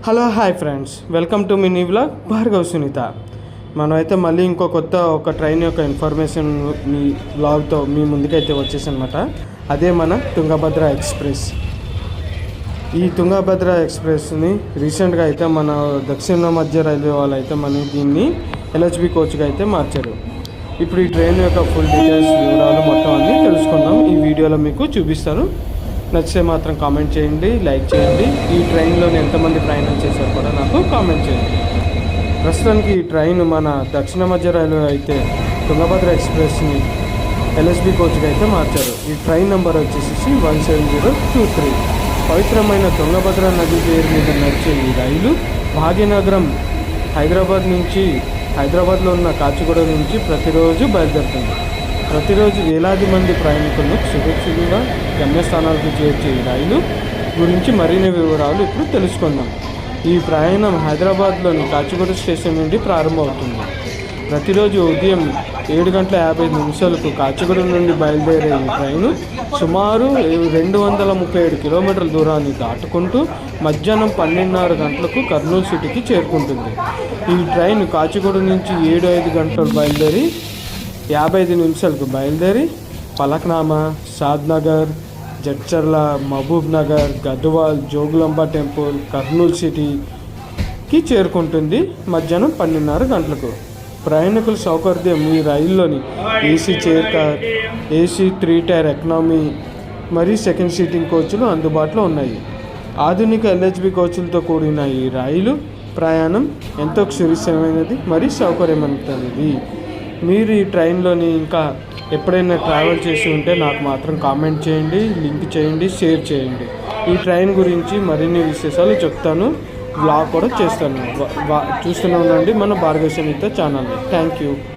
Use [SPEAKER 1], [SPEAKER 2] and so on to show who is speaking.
[SPEAKER 1] Hello hi friends, welcome to mini vlog Bhargav Sunitha. మనమైతే మళ్ళీ ఇంకో కొత్త ట్రైన్ యొక్క ఇన్ఫర్మేషన్ మీ వ్లాగ్తో మీ ముందుకైతే వచ్చేసనమాట. అదే మన తుంగభద్ర ఎక్స్ప్రెస్. ఈ తుంగభద్ర ఎక్స్ప్రెస్ని రీసెంట్గా అయితే మన దక్షిణ మధ్య రైల్వే వాళ్ళు అయితే దీన్ని ఎల్హెచ్బి కోచ్గా అయితే మార్చారు. ఇప్పుడు ఈ ట్రైన్ యొక్క ఫుల్ డీటెయిల్స్ వివరాలు మొత్తం అన్నీ తెలుసుకుందాం. ఈ వీడియోలో మీకు చూపిస్తాను. నచ్చితే మాత్రం కామెంట్ చేయండి, లైక్ చేయండి. ఈ ట్రైన్లో ఎంతమంది ప్రయాణం చేశారు కూడా నాకు కామెంట్ చేయండి. ప్రస్తుతానికి ఈ ట్రైన్ మన దక్షిణ మధ్య రైల్వే అయితే తుంగభద్ర ఎక్స్ప్రెస్ని ఎల్హెచ్బి కోచ్గా అయితే మార్చారు. ఈ ట్రైన్ నెంబర్ వచ్చేసి 17023. పవిత్రమైన తుంగభద్ర నది పేరు మీద నడిచే ఈ రైలు భాగ్యనగరం హైదరాబాద్లో ఉన్న కాచిగూడ నుంచి ప్రతిరోజు బయలుదేరుతుంది. ప్రతిరోజు వేలాది మంది ప్రయాణికులను సురక్షితంగా గమ్యస్థానాలకు చేర్చే ఈ రైలు గురించి మరిన్ని వివరాలు ఇప్పుడు తెలుసుకుందాం. ఈ ప్రయాణం హైదరాబాద్లోని కాచిగూడ స్టేషన్ నుండి ప్రారంభమవుతుంది. ప్రతిరోజు ఉదయం 7:50 కాచిగూడ నుండి బయలుదేరే ఈ ట్రైను సుమారు 237 కిలోమీటర్ల దూరాన్ని దాటుకుంటూ మధ్యాహ్నం 12:30 గంటలకు కర్నూలు సిటీకి చేరుకుంటుంది. ఈ ట్రైన్ కాచిగూడ నుంచి 7-5 గంటలు బయలుదేరి 55 నిమిషాలకు బయలుదేరి పలక్నామా, షాద్నగర్, జడ్చర్ల, మహబూబ్ నగర్, గద్వాల్, జోగులాంబ టెంపుల్, కర్నూలు సిటీకి చేరుకుంటుంది మధ్యాహ్నం 12:30 గంటలకు. ప్రయాణికుల సౌకర్యం ఈ రైల్లోని AC chair car, AC 3 tier economy మరియు సెకండ్ సీటింగ్ కోచ్లు అందుబాటులో ఉన్నాయి. ఆధునిక ఎల్హెచ్బి కోచ్లతో కూడిన ఈ రైలు ప్రయాణం ఎంతో సురక్షితమైనది మరియు సౌకర్యవంతమైనది. మీరు ఈ ట్రైన్లోని ఇంకా ఎప్పుడైనా ట్రావెల్ చేసి ఉంటే నాకు మాత్రం కామెంట్ చేయండి, లింక్ చేయండి, షేర్ చేయండి. ఈ ట్రైన్ గురించి మరిన్ని విశేషాలు చెప్తాను, వ్లాగ్ కూడా చేస్తాను. చూస్తూనే ఉండండి మన భార్గవ్ సునీత ఛానల్ని. Thank you.